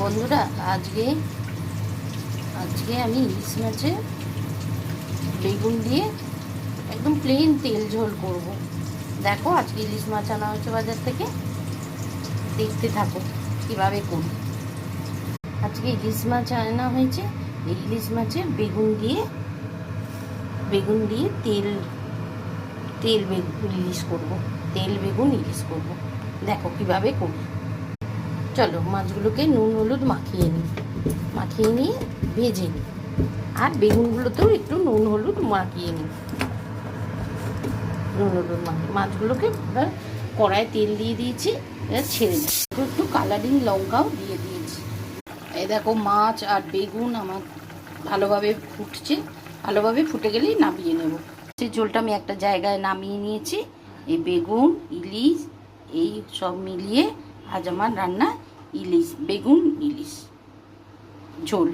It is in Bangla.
বন্ধুরা, আজকে আমি ইলিশ মাছে বেগুন দিয়ে একদম প্লেন তেল ঝোল করব। দেখো, আজকে ইলিশ মাছ আনা হয়েছে বাজার থেকে, দেখতে থাকো কীভাবে করি। আজকে ইলিশ মাছ আনা হয়েছে, এই ইলিশ মাছে বেগুন দিয়ে তেল বেগুন ইলিশ করব। তেল বেগুন ইলিশ করব, দেখো কীভাবে করি। চলো, মাছগুলোকে নুন হলুদ মাখিয়ে নিয়ে ভেজে নিই, আর বেগুনগুলোতেও একটু নুন হলুদ মাখিয়ে নিই। মাছগুলোকে এবার কড়ায় তেল দিয়ে দিয়েছি, এবার ছেড়ে দিই। একটু কালারিং লঙ্কাও দিয়ে দিয়েছি। এই দেখো, মাছ আর বেগুন আমার ভালোভাবে ফুটে গেলেই নামিয়ে নেব। সেই ঝোলটা আমি একটা জায়গায় নামিয়ে নিয়েছি। এই বেগুন ইলিশ এই সব মিলিয়ে আজ আমার রান্না ইলিশ বেগুন ইলিশ ঝোল।